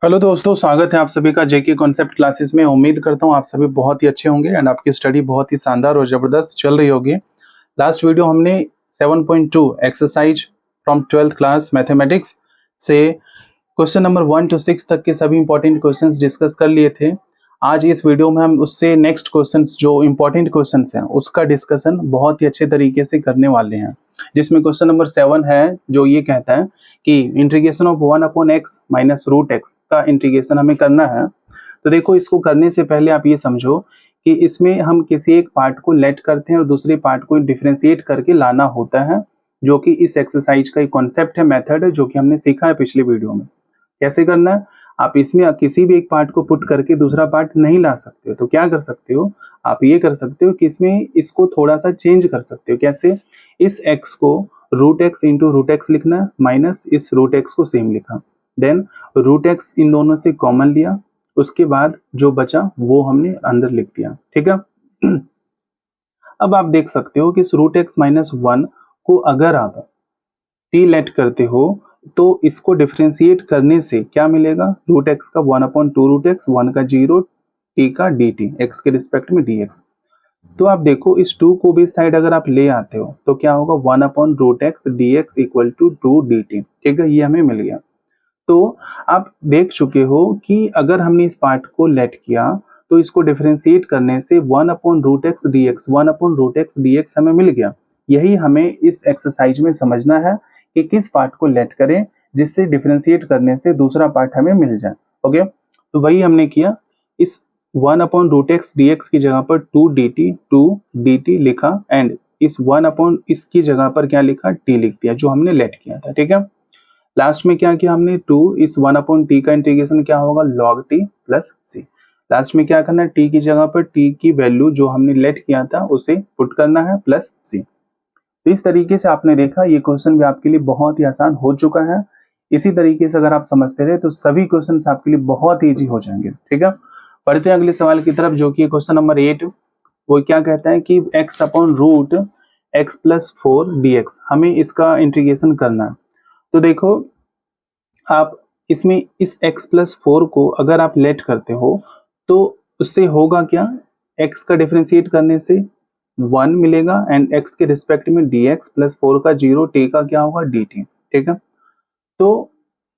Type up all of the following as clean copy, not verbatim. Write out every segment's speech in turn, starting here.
Hello दोस्तों, स्वागत है आप सभी का जेके कॉन्सेप्ट क्लासेस में। उम्मीद करता हूँ आप सभी बहुत ही अच्छे होंगे एंड आपकी स्टडी बहुत ही शानदार और ज़बरदस्त चल रही होगी। लास्ट वीडियो हमने 7.2 exercise from 12th class mathematics से क्वेश्चन नंबर 1 to 6 तक के सभी इंपॉर्टेंट क्वेश्चंस डिस्कस कर लिए थे। आज इस वीडियो में हम उससे नेक्स्ट क्वेश्चंस जो इंपॉर्टेंट क्वेश्चंस हैं उसका डिस्कशन बहुत ही अच्छे तरीके से करने वाले हैं, जिसमें क्वेश्चन नंबर 7 है जो ये कहता है कि integration of 1/x minus root x का इंटीग्रेशन हमें करना है। तो देखो, इसको करने से पहले आप ये समझो कि इसमें हम किसी एक पार्ट को लेट करते हैं और दूसरे पार्ट को डिफरेंशिएट करके लाना होता है, जो कि इस एक्सरसाइज का एक कॉन्सेप्ट है, मेथड है, जो कि हमने सीखा है पिछले वीडियो में। कैसे करना है? आप इसमें किसी भी एक पार्ट को पुट करके दूसरा पार्ट नहीं ला सकते हो, तो क्या कर सकते हो, आप ये कर सकते हो कि इसमें इसको थोड़ा सा चेंज कर सकते हो। कैसे? इस x को root x into root x लिखना है, माइनस इस रूट एक्स को सेम लिखा, देन रूट एक्स इन दोनों से कॉमन लिया, उसके बाद जो बचा वो हमने अंदर लिख दिया। ठीक है। अब आप देख सकते हो कि इस रूट एक्स माइनस वन को अगर आप टी लेट करते हो तो इसको डिफरेंशिएट करने से क्या मिलेगा, रूट एक्स का 1/2 रूट एक्स, 1 का 0, टी का डी टी, एक्स के रिस्पेक्ट में डी एक्स। तो आप देखो, इस 2 को भी साइड अगर आप ले आते हो तो क्या होगा, 1/√x dx equal to 2 dt। ठीक है, ये हमें मिल गया। तो आप देख चुके हो कि अगर हमने इस पार्ट को लेट किया तो इसको डिफरेंशिएट करने से 1/√x dx 1/√x dx हमें मिल गया। यही हमें इस एक्सरसाइज में समझना है कि किस पार्ट को लेट करें जिससे डिफरेंशिएट करने से दूसरा पार्ट हमें मिल जाए। ओके, तो वही हमने किया। इस 1/√x dx की जगह पर 2 dt लिखा एंड इस 1 इसकी जगह पर क्या लिखा, t लिख दिया, जो हमने लेट किया था। ठीक है। लास्ट में क्या किया हमने, 2 इस 1/t का इंटीग्रेशन क्या होगा, log t plus c। Last में क्या करना है, t की जगह पर t की वैल्यू जो हमने लेट किया था उसे पुट करना है, प्लस c। तो इस तरीके से आपने देखा ये क्वेश्चन भी आपके लिए बहुत ही आसान हो चुका है। इसी तरीके से अगर आप समझते रहे तो सभी क्वेश्चंस आपके लिए बहुत ईजी हो जाएंगे। ठीक है। बढ़ते हैं अगले सवाल की तरफ, जो कि क्वेश्चन नंबर 8। वो क्या कहता है कि x/√x+4 dx, हमें इसका इंटीग्रेशन करना है। तो देखो, आप इसमें इस x+4 को अगर आप लेट करते हो तो उससे होगा क्या, x का डिफरेंशिएट करने से 1 मिलेगा एंड x के रिस्पेक्ट में dx प्लस 4 का 0, t का क्या होगा, dt। ठीक है। तो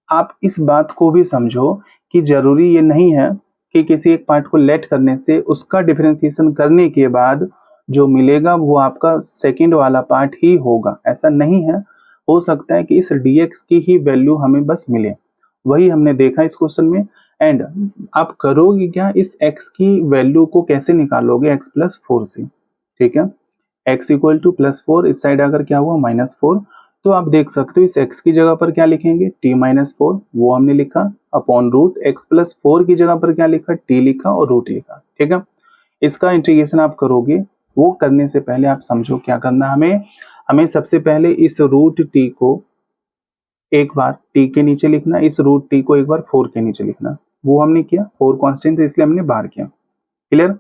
आप इस बात को भी समझो कि जरूरी ये नहीं है कि किसी एक पार्ट को लेट करने से उसका डिफरेंशिएशन करने के बाद जो मिलेगा वो आपका सेकंड वाला पार्ट ही होगा, ऐसा नहीं है। हो सकता है कि इस dx की ही वैल्यू हमें बस मिले, वही हमने देखा इस क्वेश्चन में। एंड आप करोगे क्या, इस x की वैल्यू को कैसे निकालोगे, x+4 से। ठीक है, x इक्वल टू +4, इस साइड अगर क्या हुआ, -4। तो आप देख सकते हो इस x की जगह पर क्या लिखेंगे, t-4, वो हमने लिखा, अपॉन रूट x+4 की जगह पर क्या लिखा, t लिखा और रूट लिखा। ठीक है। इसका इंटीग्रेशन आप करोगे, वो करने से पहले आप समझो क्या करना है हमें। हमें सबसे पहले इस रूट t को एक बार t के नीचे लिखना, इस रूट t को एक बार 4 के नीचे लिखना। वो हमने किया, 4 कांस्टेंट है इसलिए हमने बाहर किया। क्लियर।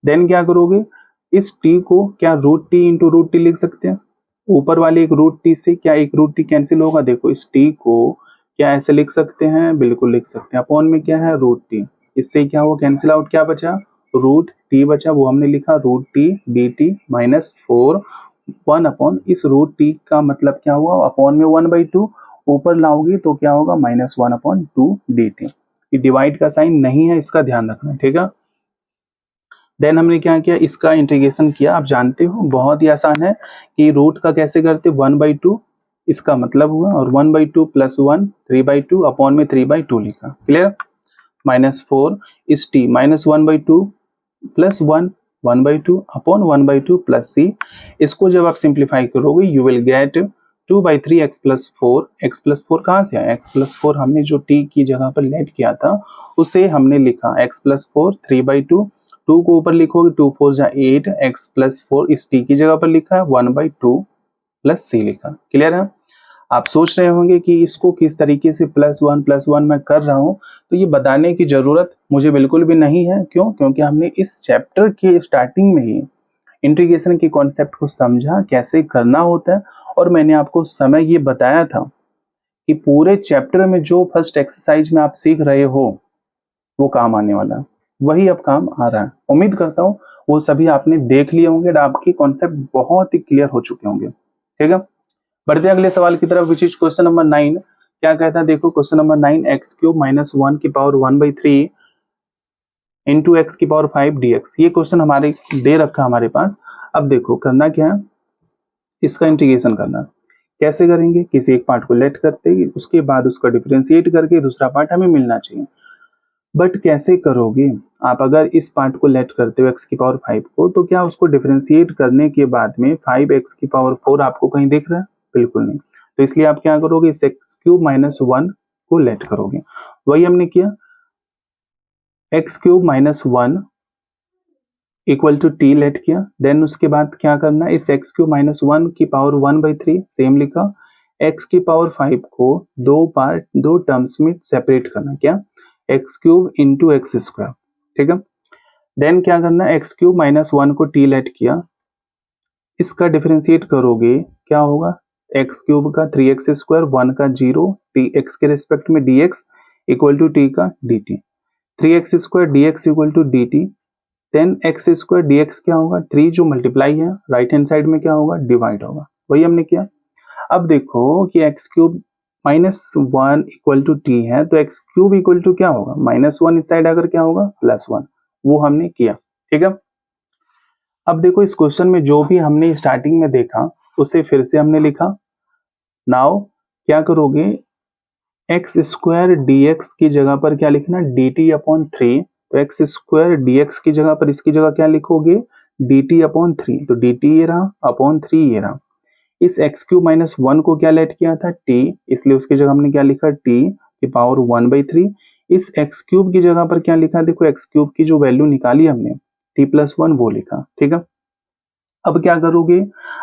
देन क्या करोगे, इस t को क्या root t into root t लिख सकते हैं। ऊपर वाले एक रूट t से क्या एक रूट t कैंसिल होगा, देखो इस t को क्या ऐसे लिख सकते हैं, बिल्कुल लिख सकते हैं। अपॉन में क्या है, रूट t, इससे क्या हुआ, कैंसिल आउट, क्या बचा, रूट t बचा, वो हमने लिखा रूट t dt -4 1 इस रूट t का मतलब क्या हुआ, अपॉन में 1/2, ऊपर लाओगे तो क्या होगा, -1/2 dt। ये डिवाइड का साइन नहीं है, इसका ध्यान रखना। ठीक है। देन हमने क्या किया, इसका इंटीग्रेशन किया। आप जानते हो बहुत ही आसान है कि रूट का कैसे करते, 1/2 इसका मतलब हुआ, और 1/2 प्लस 1 3/2 अपॉन में 3/2 लिखा। क्लियर। -4 इस t -1/2 plus 1 1/2 upon 1/2 plus c। इसको जब आप सिंप्लीफाई करोगे यू विल गेट 2/3 x+4 कहाँ से आया, x+4 हमने जो t की जगह पर लेट किया था उसे हमने लिखा, x+4 3/2, 2 को ऊपर लिखोगे 2 4 जा 8, x+4 इस t की जगह पर लिखा है 1/2 प्लस c लिखा। क्लियर है। आप सोच रहे होंगे कि इसको किस तरीके से +1 मैं कर रहा हूँ, तो ये बताने की ज़रूरत मुझे बिल्कुल भी नहीं है। क्यों? क्योंकि हमने इस चैप्टर के स्टार्टिंग में ही इंटीग्रेशन के कॉन्सेप्ट को समझा, कैसे करना होता है, और मैंने आपको समय ये बताया था कि पूरे चैप्टर में जो फर्स्ट एक्सरसाइज में आप सीख रहे हो वो काम आने वाला है, वही अब काम आ रहा है। उम्मीद करता हूँ वो सभी आपने देख लिए होंगे और आपके कॉन्सेप्ट बहुत ही क्लियर हो चुके होंगे। ठीक है, बढ़ते हैं अगले सवाल की तरफ, विच इज क्वेश्चन नंबर 9। क्या कहता है देखो, question number 9, x cube minus 1 की पावर 1/3 इंटू एक्स की पावर 5 dx। ये क्वेश्चन हमारे दे रखा हमारे पास। अब देखो करना क्या है, इसका इंटीग्रेशन करना। कैसे करेंगे, किसी एक पार्ट को लेट करते हैं, उसके बाद उसका डिफरेंशिएट करके दूसरा पार्ट हमें मिलना चाहिए। बट कैसे करोगे आप, अगर इस पार्ट को लेट करते हो एक्स की पावर 5 को, तो क्या उसको डिफरेंशिएट करने के बाद में 5x की पावर 4 आपको कहीं दिख रहा है? बिल्कुल नहीं। तो इसलिए आप क्या करोगे, इस एक्स क्यूब माइनस 1 को लेट करोगे। वही हमने किया, x cube minus 1 equal to t let किया। देन उसके बाद क्या करना है, इस एक्स क्यूब माइनस 1 की पावर 1/3 सेम लिखा। एक्स की पावर 5 को दो टर्म्स में सेपरेट करना, क्या, x cube into x square. ठीक है, देन क्या करना है, एक्स क्यूब माइनस 1 को टी लेट किया, इसका डिफरेंशिएट करोगे क्या होगा, एक्स क्यूब का 3x स्क्वायर, 1 का 0, टी एक्स के रिस्पेक्ट में dx इक्वल टू टी का dt, 3x square dx equal to dt। Then x square dx क्या होगा, 3 जो मल्टीप्लाई है राइट हैंड साइड में क्या होगा, डिवाइड होगा। वही हमने किया। अब देखो कि x cube minus 1 equal to t है, तो एक्स क्यूब इक्वल टू क्या होगा, -1 इस साइड आकर क्या होगा, +1। वो हमने किया। ठीक है, अब देखो इस क्वेश्चन में जो भी हमने स्टार्टिंग में देखा उसे फिर से हमने लिखा। नाउ क्या करोगे, एक्स स्क्वायर dx की जगह पर क्या लिखना, dt/3। तो एक्स स्क्वायर dx की जगह पर इसकी जगह क्या लिखोगे, dt/3। तो dt ये रहा, अपॉन 3 ये रहा। इस एक्स क्यूब माइनस 1 को क्या लेट किया था, t, इसलिए उसकी जगह हमने क्या लिखा, t की पावर 1/3। इस एक्स क्यूब की जगह पर क्या लिखा, देखो एक्स क्यूब की जो वैल्यू निकाली हमने t+1 वो लिखा। ठीक है, अब क्या करोगे,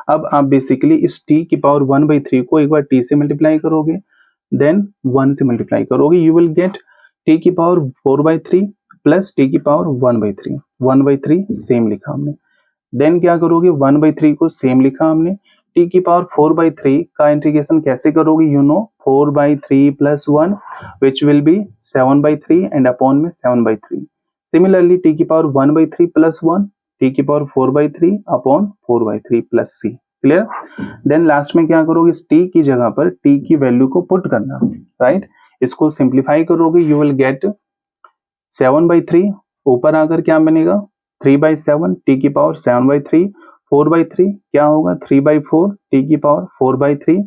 अब आप बेसिकली इस t की पावर 1/3 को एक बार t से मल्टीप्लाई करोगे, देन 1 से मल्टीप्लाई करोगे, यू विल गेट t की पावर 4/3 प्लस t की पावर 1/3। 1/3 सेम लिखा हमने। देन क्या करोगे, 1/3 को सेम लिखा हमने। t की पावर 4/3 का इंटीग्रेशन कैसे करोगे, you know 4/3 plus 1 which will be 7/3 and upon में 7/3। सिमिलरली t की पावर 1/3 प्लस 1, t की power 4/3 upon 4/3 plus c। Clear. Then last में क्या करोगे, इस t की जगह पर t की वैल्यू को पुट करना, राइट। इसको सिंप्लीफाई करोगे, यू विल गेट 7/3, ऊपर आकर क्या बनेगा, 3/7, t की पावर 7/3, 4/3 क्या होगा, 3/4, t की पावर 4/3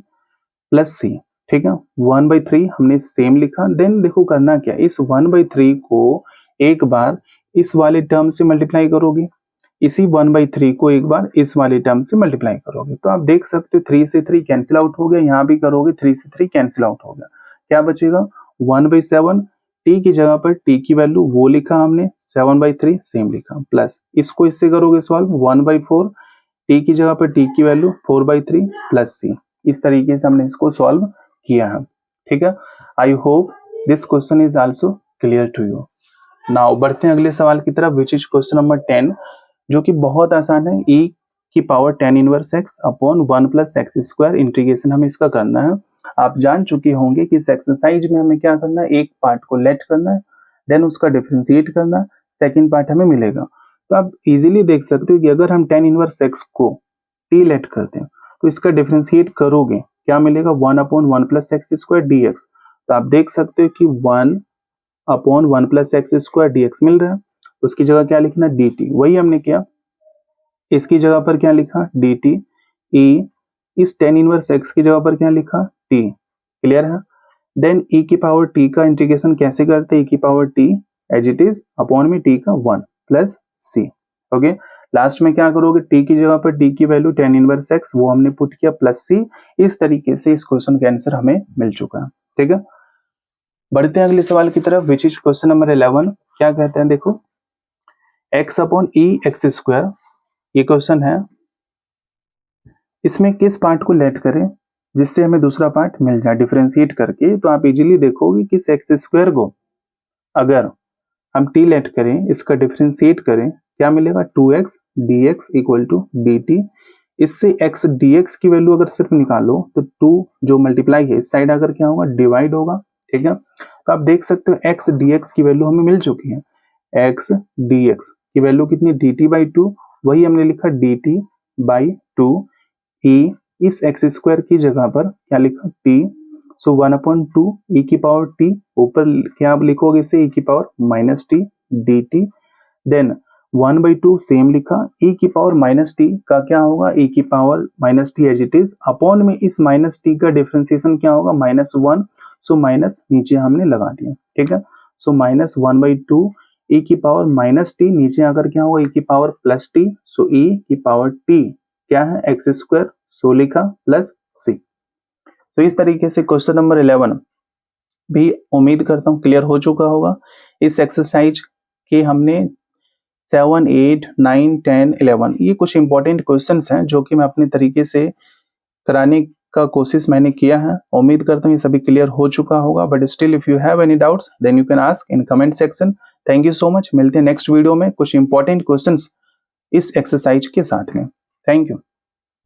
प्लस c। ठीक है, 1/3 हमने सेम लिखा। देन देखो करना क्या, इस 1/3 को एक बार इस वाले टर्म से मल्टीप्लाई करोगे, इसी 1/3 को एक बार इस वाले टर्म से मल्टीप्लाई करोगे, तो आप देख सकते हो 3 से 3 कैंसिल आउट हो गया, यहाँ भी करोगे 3 से 3 कैंसिल आउट हो गया, क्या बचेगा 1/7। t की जगह पर t की वैल्यू वो लिखा हमने, 7/3 सेम लिखा, प्लस इसको इससे करोगे सॉल्व, 1/4, t की जगह पर t की वैल्यू 4/3 प्लस c। इस तरीके से हमने इसको सॉल्व किया है। ठीक है, I hope this question is also clear to you. Now बढ़ते हैं अगले सवाल की तरफ, विच इज क्वेश्चन नंबर 10, जो कि बहुत आसान है। e की power tan inverse x upon 1 plus x square, integration हमें इसका करना है। आप जान चुके होंगे कि इस एक्सरसाइज में हमें क्या करना है, एक पार्ट को लेट करना है, देन उसका डिफरेंशिएट करना, सेकंड पार्ट हमें मिलेगा। तो आप इजीली देख सकते हो कि अगर हम tan इनवर्स x को t लेट करते हैं तो इसका डिफरेंशिएट करोगे क्या मिलेगा, 1/1 प्लस एक्स स्क्वायर dx। तो आप देख सकते हो कि 1/1 प्लस एक्स स्क्वायर dx मिल रहा है, उसकी जगह क्या लिखना, dt। वही हमने किया, इसकी जगह पर क्या लिखा, dt। e इस tan इनवर्स x की जगह पर क्या लिखा, t। क्लियर है। देन e की पावर t का इंटीग्रेशन कैसे करते हैं, e की power t as it is upon में t का 1 प्लस c। ओके, लास्ट में क्या करोगे, t की जगह पर t की वैल्यू tan इनवर्स x वो हमने पुट किया प्लस c। इस तरीके से इस क्वेश्चन का आंसर हमें मिल चुका है। ठीक है, बढ़ते हैं अगले सवाल की तरफ, विच इज क्वेश्चन नंबर 11। क्या कहते हैं देखो, x upon e x square, ये क्वेश्चन है। इसमें किस पार्ट को लेट करें जिससे हमें दूसरा पार्ट मिल जाए, डिफरेंशिएट करके। तो आप इजीली देखोगे कि इस एक्स स्क्वायर को अगर हम t लेट करें, इसका डिफरेंशिएट करें, क्या मिलेगा, 2x dx equal to dt। इससे x dx की वैल्यू अगर सिर्फ निकालो तो 2 जो मल्टीप्लाई है इस साइड आकर क्या होगा, डिवाइड होगा। ठीक है, तो आप देख सकते हो x dx की वैल्यू हमें मिल चुकी है। x dx की वैल्यू कितनी, dt/2, वही हमने लिखा dt/2। e इस एक्स स्क्वायर की जगह पर क्या लिखा, t, सो 1/2 e की पावर t, ऊपर क्या आप लिखोगे इसे e की power -t dt, then 1/2 same लिखा, e की पावर -t का क्या होगा, e की power -t as it is, upon में इस -t का डिफरेंशिएशन क्या होगा, -1, सो माइनस नीचे हमने लगा दिया। ठीक है, सो -1/2 e की पावर -t, नीचे आकर क्या होगा, e की पावर +t, सो e की पावर t क्या है, x², सो लिखा प्लस c। तो इस तरीके से क्वेश्चन नंबर 11 भी उम्मीद करता हूँ क्लियर हो चुका होगा। इस एक्सरसाइज के हमने 7, 8, 9, 10, 11 ये कुछ इंपॉर्टेंट क्वेश्चंस हैं जो कि मैं अपने तरीके से कराने का कोशिश मैंने किया है। उम्मीद करता हूँ ये सभी क्लियर हो चुका होगा, but still if you have any doubts then you can ask in comment section. Thank you so much, मिलते हैं नेक्स्ट वीडियो में कुछ इंपॉर्टेंट क्वेश्चंस इस एक्सरसाइज के साथ में। Thank you.